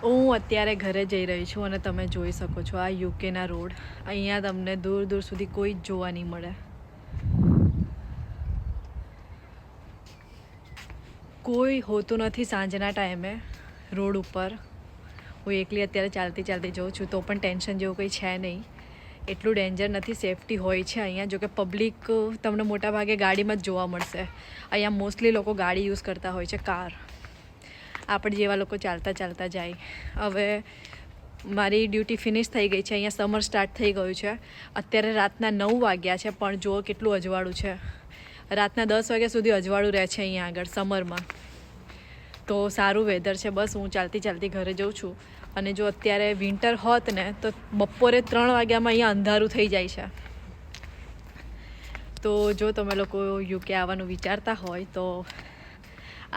હું અત્યારે ઘરે જઈ રહી છું અને તમે જોઈ શકો છો આ યુકેના રોડ. અહીંયા તમને દૂર દૂર સુધી કોઈ જ જોવા નહીં મળે. કોઈ હોતું નથી સાંજના ટાઈમે રોડ ઉપર. હું એકલી અત્યારે ચાલતી ચાલતી જાઉં છું તો પણ ટેન્શન જેવું કંઈ છે નહીં. એટલું ડેન્જર નથી, સેફટી હોય છે અહીંયા. જોકે પબ્લિક તમને મોટા ભાગે ગાડીમાં જ જોવા મળશે. અહીંયા મોસ્ટલી લોકો ગાડી યુઝ કરતા હોય છે, કાર. આપણે જેવા લોકો ચાલતા ચાલતા જાય. હવે મારી ડ્યુટી ફિનિશ થઈ ગઈ છે. અહીંયા સમર સ્ટાર્ટ થઈ ગયું છે. અત્યારે રાતના 9 વાગ્યા છે પણ જુઓ કેટલું અજવાળું છે. રાતના 10 વાગ્યા સુધી અજવાળું રહે છે અહીંયા આગળ સમરમાં. તો સારું વેધર છે. બસ હું ચાલતી ચાલતી ઘરે જઉં છું. અને જો અત્યારે વિન્ટર હોત ને તો બપોરે 3 વાગ્યામાં અહીંયા અંધારું થઈ જાય છે. તો જો તમે લોકો યુકે આવવાનું વિચારતા હોય તો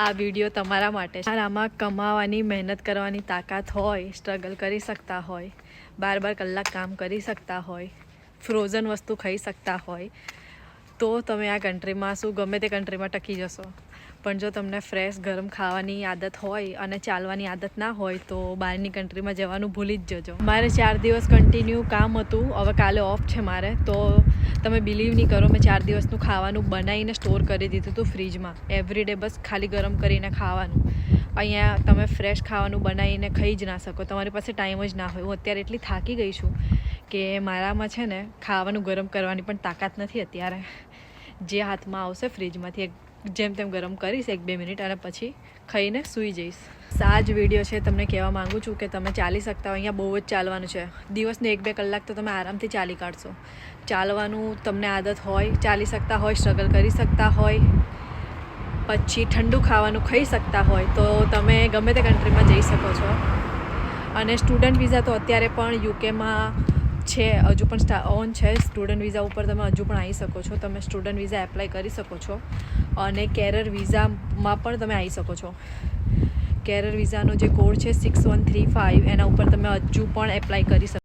આ વિડીયો તમારા માટે છે. આમાં કમાવાની, મહેનત કરવાની તાકાત હોય, સ્ટ્રગલ કરી શકતા હોય, 12 કલાક કામ કરી શકતા હોય, ફ્રોઝન વસ્તુ ખાઈ શકતા હોય તો તમે આ કન્ટ્રીમાં શું ગમે તે કન્ટ્રીમાં ટકી જશો. પણ જો તમને ફ્રેશ ગરમ ખાવાની આદત હોય અને ચાલવાની આદત ના હોય તો બહારની કન્ટ્રીમાં જવાનું ભૂલી જ જજો. મારે 4 દિવસ કન્ટિન્યુ કામ હતું. હવે કાલે ઓફ છે મારે. તો તમે બિલીવ નહીં કરો, મેં 4 દિવસનું ખાવાનું બનાવીને સ્ટોર કરી દીધું હતું ફ્રીજમાં. એવરીડે બસ ખાલી ગરમ કરીને ખાવાનું. અહીંયા તમે ફ્રેશ ખાવાનું બનાવીને ખાઈ જ ના શકો. તમારી પાસે ટાઈમ જ ના હોય. હું અત્યારે એટલી થાકી ગઈ છું કે મારામાં છે ને ખાવાનું ગરમ કરવાની પણ તાકાત નથી અત્યારે. જે હાથમાં આવશે ફ્રીજમાંથી જેમ તેમ ગરમ કરીશ 1-2 મિનિટ અને પછી ખાઈને સૂઈ જઈશ. આ જ વિડીયો છે તમને કહેવા માગું છું કે તમે ચાલી શકતા હોય. અહીંયા બહુ જ ચાલવાનું છે. દિવસને 1-2 કલાક તો તમે આરામથી ચાલી કાઢશો. ચાલવાનું તમને આદત હોય, ચાલી શકતા હોય, સ્ટ્રગલ કરી શકતા હોય, પછી ઠંડુ ખાવાનું ખાઈ શકતા હોય તો તમે ગમે તે કન્ટ્રીમાં જઈ શકો છો. અને સ્ટુડન્ટ વિઝા તો અત્યારે પણ યુકેમાં છે, હજુ પણ ઓન છે. સ્ટુડન્ટ વિઝા ઉપર તમે હજુ પણ આવી શકો છો. તમે સ્ટુડન્ટ વિઝા એપ્લાય કરી શકો છો. અને કેરર વિઝામાં પણ તમે આવી શકો છો. કેરર વિઝાનો જે કોડ છે 6135 એના ઉપર તમે હજુ પણ એપ્લાય કરી શકો.